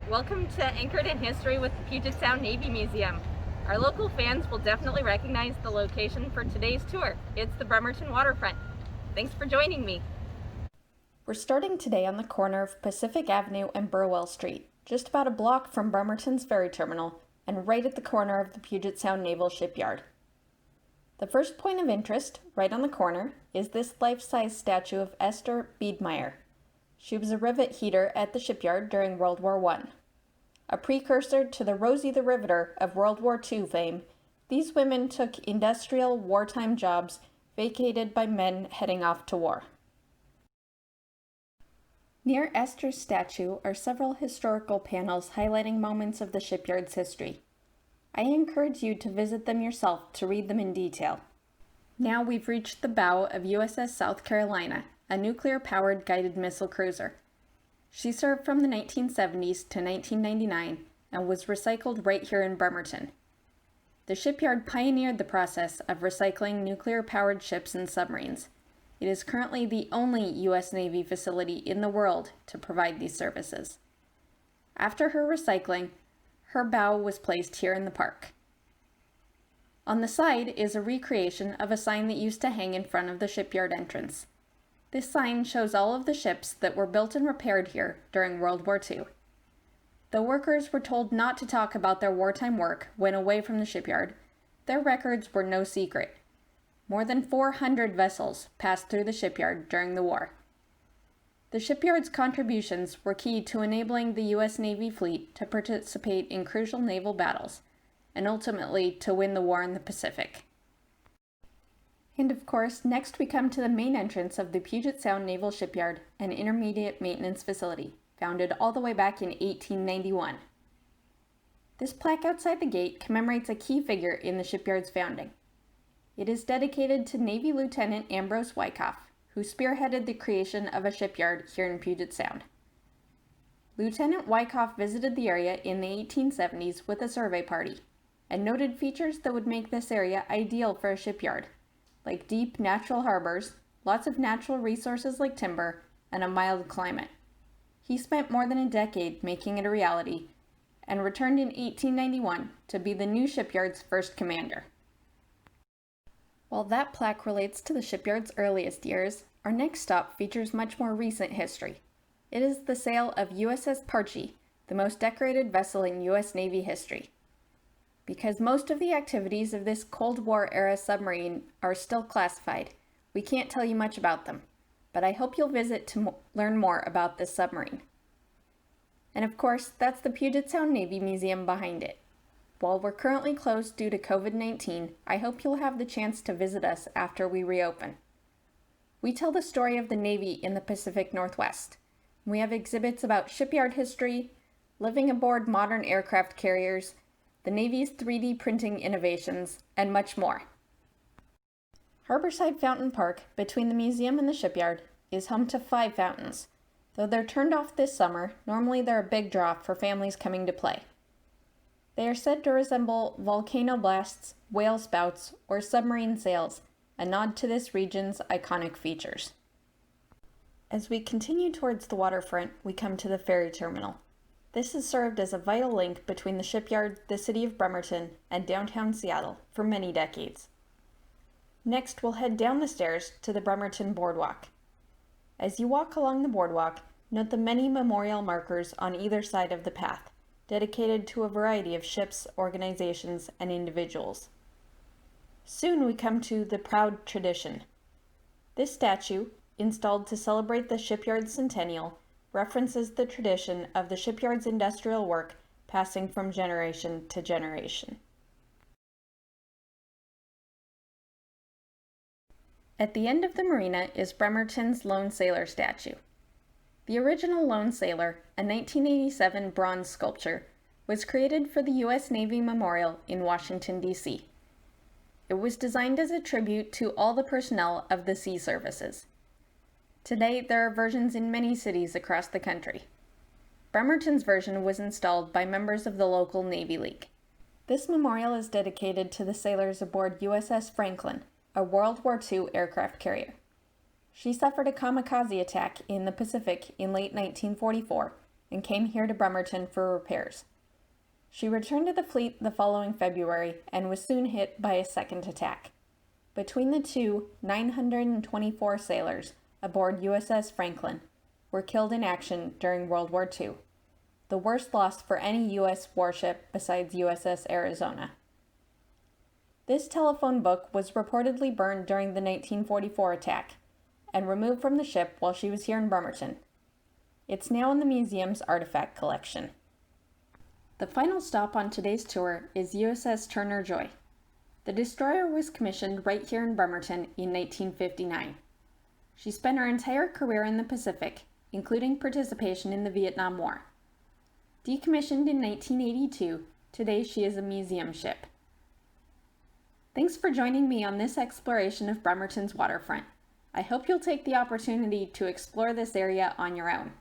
Welcome to Anchored in History with the Puget Sound Navy Museum. Our local fans will definitely recognize the location for today's tour. It's the Bremerton Waterfront. Thanks for joining me. We're starting today on the corner of Pacific Avenue and Burwell Street, just about a block from Bremerton's ferry terminal and right at the corner of the Puget Sound Naval Shipyard. The first point of interest, right on the corner, is this life-size statue of Esther Biedmeyer. She was a rivet heater at the shipyard during World War I. A precursor to the Rosie the Riveter of World War II fame, these women took industrial wartime jobs vacated by men heading off to war. Near Esther's statue are several historical panels highlighting moments of the shipyard's history. I encourage you to visit them yourself to read them in detail. Now we've reached the bow of USS South Carolina, a nuclear-powered guided missile cruiser. She served from the 1970s to 1999 and was recycled right here in Bremerton. The shipyard pioneered the process of recycling nuclear-powered ships and submarines. It is currently the only U.S. Navy facility in the world to provide these services. After her recycling, her bow was placed here in the park. On the side is a recreation of a sign that used to hang in front of the shipyard entrance. This sign shows all of the ships that were built and repaired here during World War II. Though workers were told not to talk about their wartime work when away from the shipyard, their records were no secret. More than 400 vessels passed through the shipyard during the war. The shipyard's contributions were key to enabling the U.S. Navy fleet to participate in crucial naval battles, and ultimately to win the war in the Pacific. And of course, next we come to the main entrance of the Puget Sound Naval Shipyard, an intermediate maintenance facility, founded all the way back in 1891. This plaque outside the gate commemorates a key figure in the shipyard's founding. It is dedicated to Navy Lieutenant Ambrose Wyckoff, who spearheaded the creation of a shipyard here in Puget Sound. Lieutenant Wyckoff visited the area in the 1870s with a survey party, and noted features that would make this area ideal for a shipyard, like deep natural harbors, lots of natural resources like timber, and a mild climate. He spent more than a decade making it a reality, and returned in 1891 to be the new shipyard's first commander. While that plaque relates to the shipyard's earliest years, our next stop features much more recent history. It is the sale of USS Parche, the most decorated vessel in U.S. Navy history. Because most of the activities of this Cold War-era submarine are still classified, we can't tell you much about them, but I hope you'll visit to learn more about this submarine. And of course, that's the Puget Sound Navy Museum behind it. While we're currently closed due to COVID-19, I hope you'll have the chance to visit us after we reopen. We tell the story of the Navy in the Pacific Northwest. We have exhibits about shipyard history, living aboard modern aircraft carriers, the Navy's 3D printing innovations, and much more. Harborside Fountain Park, between the museum and the shipyard, is home to 5 fountains. Though they're turned off this summer, normally they're a big draw for families coming to play. They are said to resemble volcano blasts, whale spouts, or submarine sails, a nod to this region's iconic features. As we continue towards the waterfront, we come to the ferry terminal. This has served as a vital link between the shipyard, the city of Bremerton, and downtown Seattle for many decades. Next, we'll head down the stairs to the Bremerton boardwalk. As you walk along the boardwalk, note the many memorial markers on either side of the path, dedicated to a variety of ships, organizations, and individuals. Soon we come to the Proud Tradition. This statue, installed to celebrate the shipyard's centennial, references the tradition of the shipyard's industrial work passing from generation to generation. At the end of the marina is Bremerton's Lone Sailor statue. The original Lone Sailor, a 1987 bronze sculpture, was created for the U.S. Navy Memorial in Washington, D.C. It was designed as a tribute to all the personnel of the sea services. Today, there are versions in many cities across the country. Bremerton's version was installed by members of the local Navy League. This memorial is dedicated to the sailors aboard USS Franklin, a World War II aircraft carrier. She suffered a kamikaze attack in the Pacific in late 1944 and came here to Bremerton for repairs. She returned to the fleet the following February and was soon hit by a second attack. Between the two, 924 sailors aboard USS Franklin were killed in action during World War II, the worst loss for any U.S. warship besides USS Arizona. This telephone book was reportedly burned during the 1944 attack and removed from the ship while she was here in Bremerton. It's now in the museum's artifact collection. The final stop on today's tour is USS Turner Joy. The destroyer was commissioned right here in Bremerton in 1959. She spent her entire career in the Pacific, including participation in the Vietnam War. Decommissioned in 1982, today she is a museum ship. Thanks for joining me on this exploration of Bremerton's waterfront. I hope you'll take the opportunity to explore this area on your own.